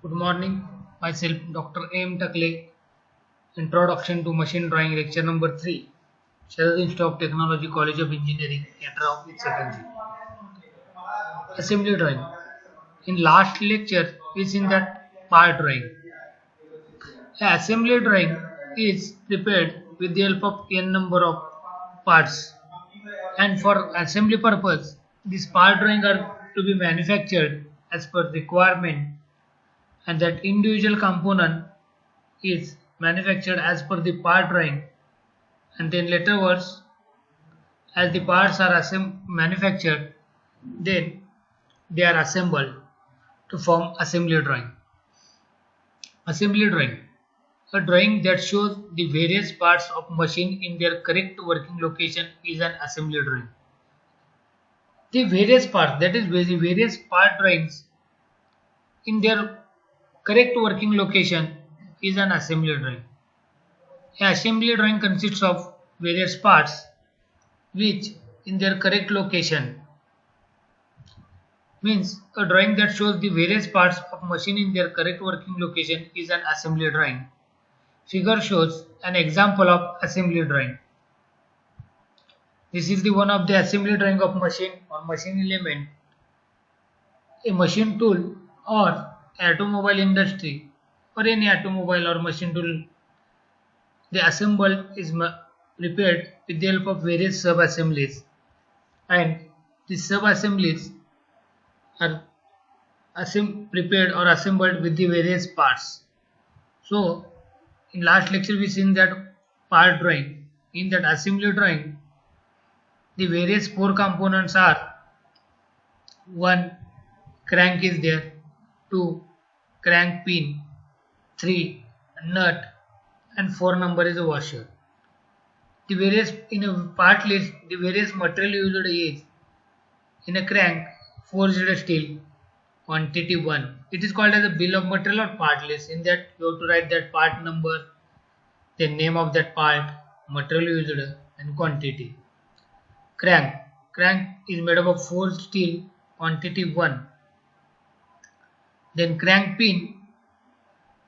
Good morning, myself Dr. A.M. Takle. Introduction to Machine Drawing, Lecture number 3. Shared Institute of Technology, College of Engineering, Cater with second G. Assembly drawing. In last lecture, we seen that part drawing. Assembly drawing is prepared with the help of n number of parts, and for assembly purpose, these part drawing are to be manufactured as per requirement, and that individual component is manufactured as per the part drawing, and then later words as the parts are manufactured, then they are assembled to form assembly drawing. Assembly drawing, a drawing that shows the various parts of machine in their correct working location, is an assembly drawing. The various parts, that is the various part drawings in their correct working location, is an assembly drawing. An assembly drawing consists of various parts which in their correct location, means a drawing that shows the various parts of machine in their correct working location is an assembly drawing. Figure shows an example of assembly drawing. This is the one of the assembly drawing of machine or machine element. A machine tool or automobile industry or any automobile or machine tool, the assemble is prepared with the help of various sub-assemblies, and the sub-assemblies are prepared or assembled with the various parts. So in last lecture we seen that part drawing. In that assembly drawing, the various four components are: 1. Crank is there, 2. Crank pin, 3. Nut, and 4 number is a washer. The various, in a part list, the various material used is: in a crank, forged steel, quantity 1. It is called as a bill of material or part list. In that you have to write that part number, the name of that part, material used, and quantity. Crank is made up of forged steel, quantity 1. Then crank pin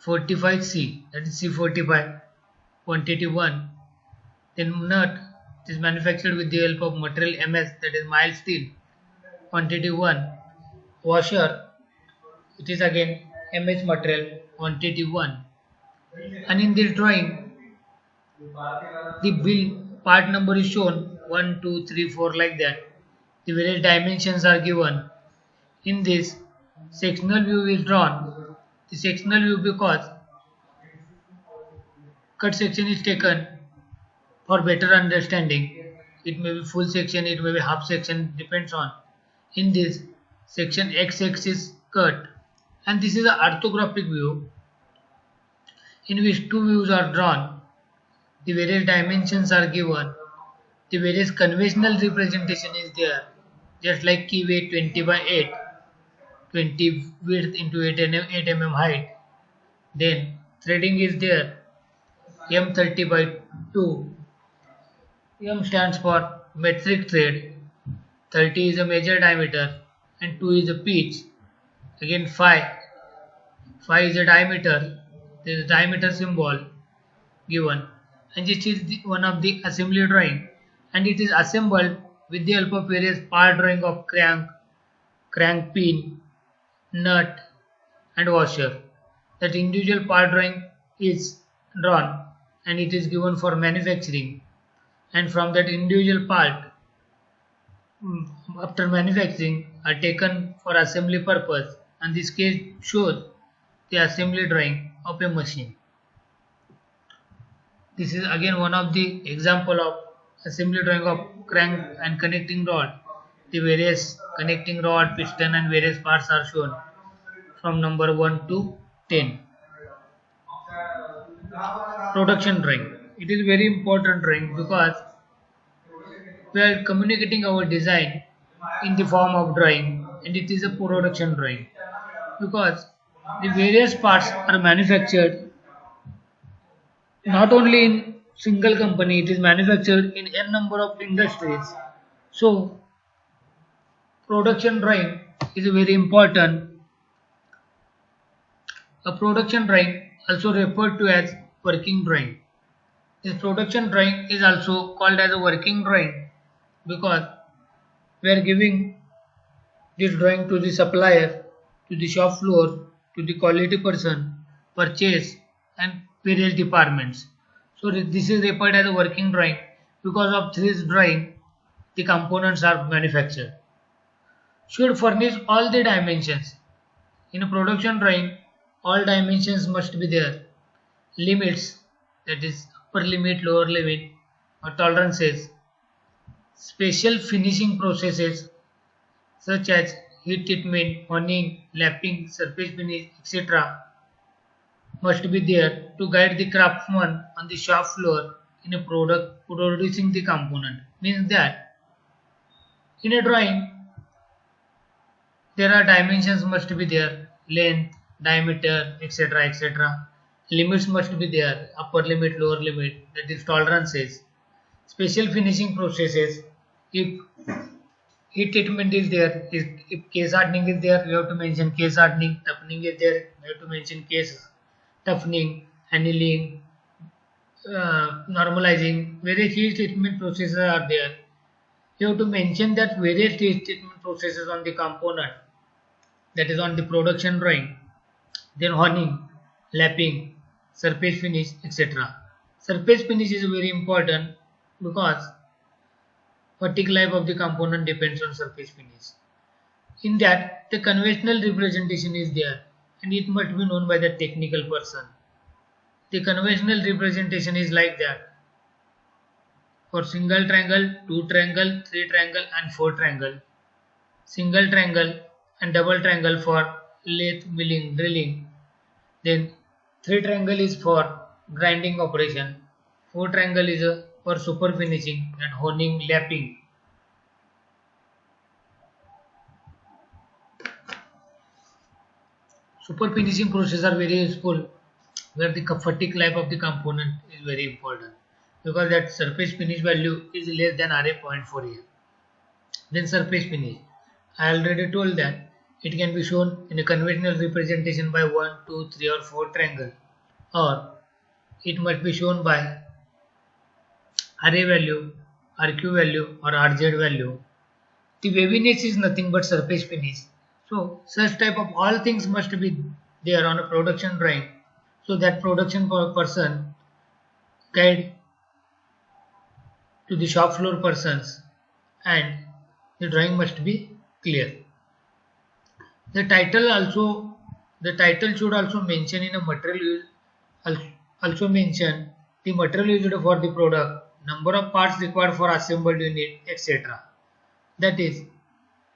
45C, that is C45, quantity 1. Then nut, it is manufactured with the help of material MS, that is mild steel, quantity 1. Washer, it is again MS material, quantity 1. And in this drawing, the bill part number is shown 1, 2, 3, 4 like that. The various dimensions are given. In this, sectional view is drawn. The sectional view, because cut section is taken for better understanding. It may be full section, it may be half section, depends on. In this section, x-axis cut, and this is an orthographic view in which two views are drawn. The various dimensions are given. The various conventional representation is there, just like key weight 20 by 8, 20 width into 8 mm height. Then threading is there, M30 by 2. M stands for metric thread, 30 is a major diameter, and 2 is a pitch. Again phi is a diameter, there is a diameter symbol given, and this is one of the assembly drawing, and it is assembled with the help of various part drawing of crank pin, nut, and washer. That individual part drawing is drawn and it is given for manufacturing, and from that individual part, after manufacturing, are taken for assembly purpose, and this case shows the assembly drawing of a machine. This is again one of the example of assembly drawing of crank and connecting rod. The various connecting rod, piston, and various parts are shown from number 1 to 10. Production drawing. It is very important drawing because we are communicating our design in the form of drawing, and it is a production drawing because the various parts are manufactured not only in single company, it is manufactured in n number of industries. So production drawing is very important. A production drawing, also referred to as working drawing. This production drawing is also called as a working drawing because we are giving this drawing to the supplier, to the shop floor, to the quality person, purchase and various departments. So this is referred as a working drawing. Because of this drawing, the components are manufactured. Should furnish all the dimensions. In a production drawing, all dimensions must be there. Limits, that is upper limit, lower limit, or tolerances. Special finishing processes such as heat treatment, honing, lapping, surface finish, etc. must be there to guide the craftsman on the shop floor in a product producing the component. Means that in a drawing there are dimensions must be there, length, diameter, etc. etc. Limits must be there, upper limit, lower limit, that is tolerances. Special finishing processes, if heat treatment is there, if case hardening is there, you have to mention case hardening, toughening is there, you have to mention case toughening, annealing, normalizing, various heat treatment processes are there. You have to mention that various heat treatment processes on the component, that is on the production drawing. Then honing, lapping, surface finish, etc. Surface finish is very important because fatigue life of the component depends on surface finish. In that, the conventional representation is there and it must be known by the technical person. The conventional representation is like that. For single triangle, two triangle, three triangle and four triangle. Single triangle and double triangle for lathe, milling, drilling. Then three triangle is for grinding operation. Four triangle is for super finishing and honing, lapping. Super finishing processes are very useful where the fatigue life of the component is very important because that surface finish value is less than RA.4 here. Then surface finish. I already told that it can be shown in a conventional representation by 1, 2, 3 or 4 triangle, or it must be shown by RA value, RQ value or RZ value. The waviness is nothing but surface finish. So such type of all things must be there on a production drawing. So that production person guide to the shop floor persons and the drawing must be clear. The title should also mention in a material use, also mention the material used for the product, number of parts required for assembled unit, etc. That is,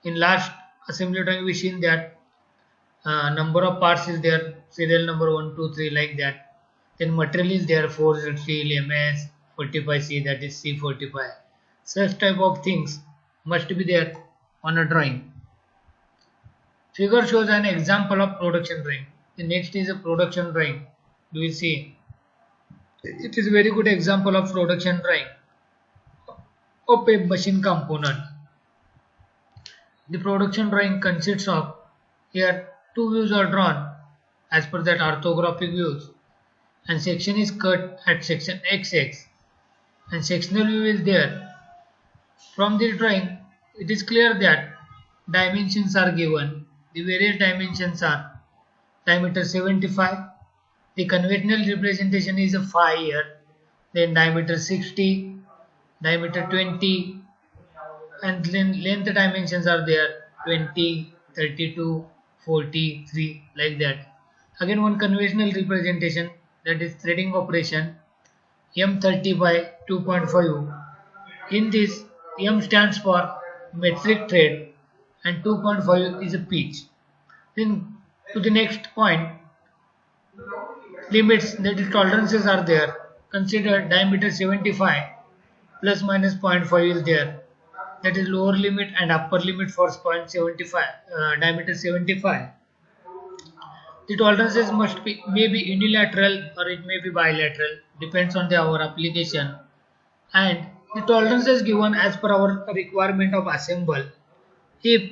in last assembly drawing we seen that number of parts is there, serial number 1, 2, 3 like that. Then material is there, 4 steel, MS, 45C, that is C45. Such type of things must be there on a drawing. Figure shows an example of production drawing. The next is a production drawing. Do you see? It is a very good example of production drawing of a machine component. The production drawing consists of, here two views are drawn as per that orthographic views, and section is cut at section XX and sectional view is there. From this drawing it is clear that dimensions are given. The various dimensions are diameter 75, the conventional representation is a 5 here, then diameter 60, diameter 20, and length dimensions are there 20, 32, 43 like that. Again one conventional representation, that is threading operation, M30 by 2.5. In this, M stands for metric thread and 2.5 is a pitch. Then to the next point, limits, that is tolerances are there. Consider diameter 75 plus minus 0.5 is there. That is lower limit and upper limit for 0.75, diameter 75. The tolerances must be maybe unilateral or it may be bilateral, depends on our application, and the tolerances given as per our requirement of assemble. If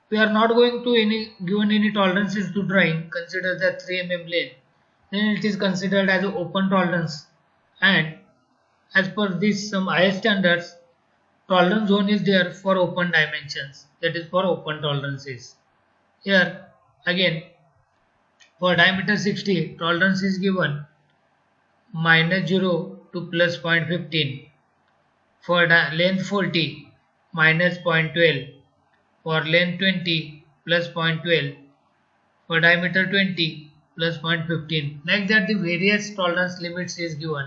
we are not going to given any tolerances to drawing, consider the 3 mm lane, then it is considered as an open tolerance, and as per this some IS standards, tolerance zone is there for open dimensions, that is for open tolerances. Here again for diameter 60 tolerance is given -0 to plus 0.15, for length 40 minus 0.12, for length 20 plus 0.12, for diameter 20 plus 0.15. Like that the various tolerance limits is given.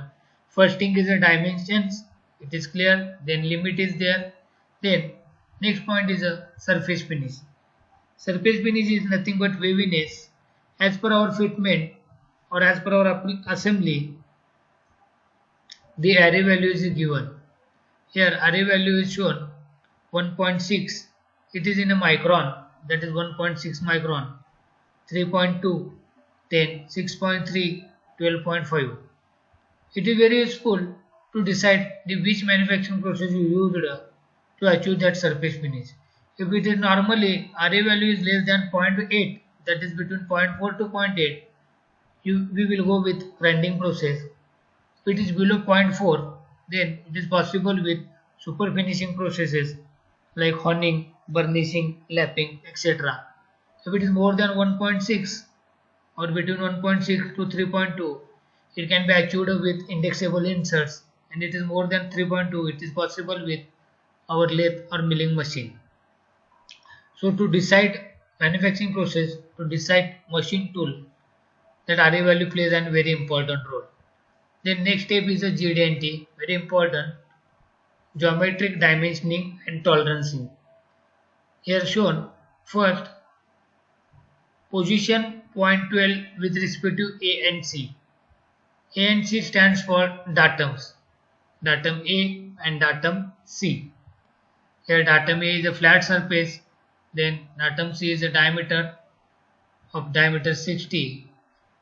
First thing is the dimensions, it is clear, then limit is there, then next point is a surface finish. Surface finish is nothing but waviness. As per our fitment or as per our assembly, the array value is given. Here array value is shown 1.6, it is in a micron, that is 1.6 micron, 3.2, then 6.3, 12.5. It is very useful to decide which manufacturing process you used to achieve that surface finish. If it is normally array value is less than 0.8, that is between 0.4 to 0.8, we will go with grinding process. If it is below 0.4, then it is possible with super finishing processes like honing, burnishing, lapping, etc. If it is more than 1.6 or between 1.6 to 3.2, it can be achieved with indexable inserts, and it is more than 3.2, it is possible with our lathe or milling machine. So to decide manufacturing process, to decide machine tool, that array value plays a very important role. Then next step is a GD&T, very important, geometric dimensioning and tolerancing. Here shown, first position 0.12 with respect to A and C. A and C stands for datums, datum A and datum C. Here datum A is a flat surface, then datum C is a diameter of diameter 60.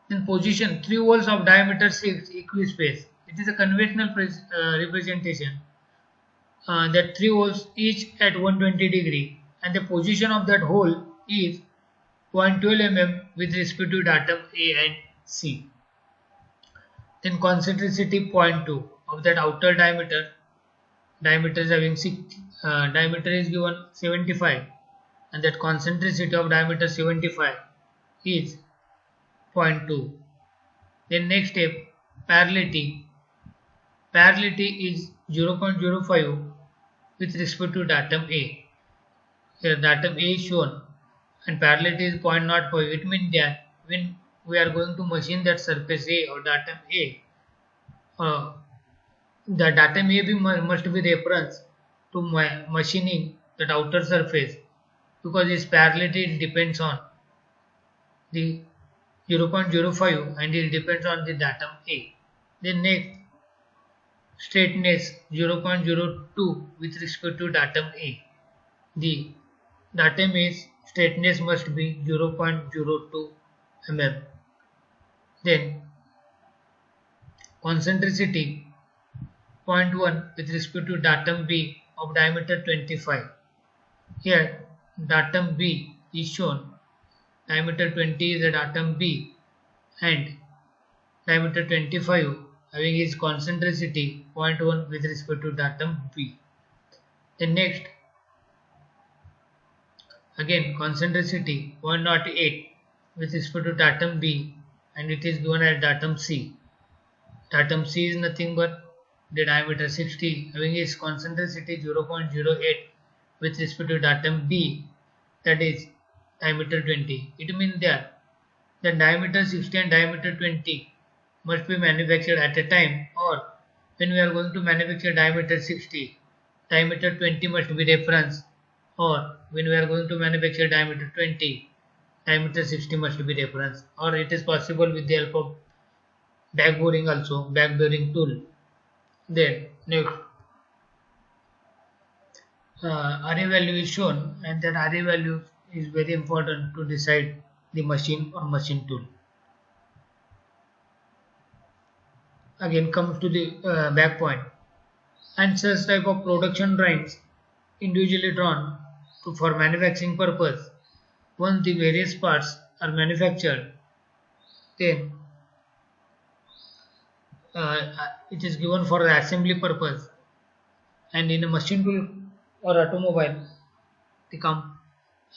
Then position 3 holes of diameter 6 equispace. It is a conventional representation that 3 holes each at 120 degree, and the position of that hole is 0.12 mm with respect to datum A and C. Then concentricity 0.2 of that outer diameter. Diameter is having diameter is given 75, and that concentricity of diameter 75 is 0.2. Then next step, parallelity. Parallelity is 0.05 with respect to datum A. Here datum A is shown and parallelity is 0.05. It means that when we are going to machine that surface A or datum A, the datum A must be reference to machining that outer surface, because its parallelity depends on the 0.05 and it depends on the datum A. Then next, straightness 0.02 with respect to datum A. The datum A's straightness must be 0.02 mm. Then concentricity 0.1 with respect to datum B of diameter 25. Here datum B is shown, diameter 20 is a datum B and diameter 25 having its concentricity 0.1 with respect to datum B. Then next, again concentricity 0.08 with respect to datum B and it is given as datum C. Datum C is nothing but the diameter 60 having its concentricity 0.08 with respect to datum B, that is diameter 20. It means that the diameter 60 and diameter 20 must be manufactured at a time, or when we are going to manufacture diameter 60, diameter 20 must be reference, or when we are going to manufacture diameter 20, diameter 60 must be reference, or it is possible with the help of back boring also, back bearing tool. Then next, array value is shown, and that array value is very important to decide the machine or machine tool. Again comes to the back point, and such type of production drawings individually drawn for manufacturing purpose. Once the various parts are manufactured, then it is given for the assembly purpose. And in a machine tool or automobile, the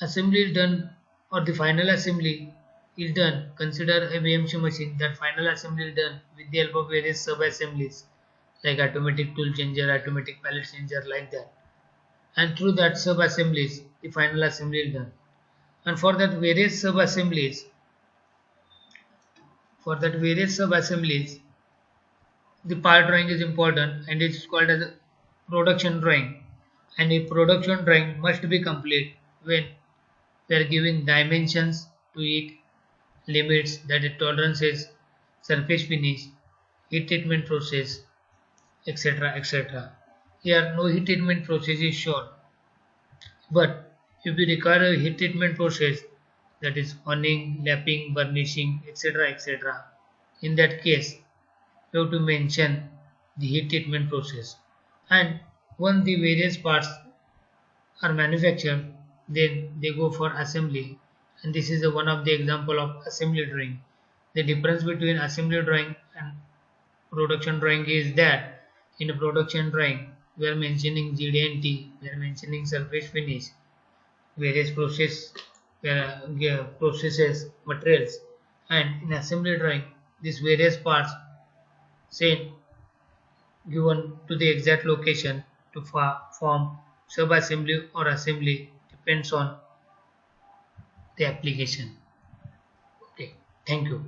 assembly is done, or the final assembly is done. Consider a VMC machine. That final assembly is done with the help of various sub-assemblies like automatic tool changer, automatic pallet changer, like that. And through that sub-assemblies, the final assembly is done. And for that various sub-assemblies, the part drawing is important, and it is called as a production drawing. And a production drawing must be complete when we are giving dimensions to it, limits, that is tolerances, surface finish, heat treatment process, etc. etc. Here no heat treatment process is shown, but if we require a heat treatment process, that is honing, lapping, burnishing, etc. etc. in that case we have to mention the heat treatment process. And once the various parts are manufactured, then they go for assembly. And this is one of the example of assembly drawing. The difference between assembly drawing and production drawing is that in a production drawing we are mentioning GD&T, we are mentioning surface finish, various processes, materials, and in assembly drawing these various parts sent given to the exact location to form sub-assembly or assembly, depends on the application. Okay, thank you.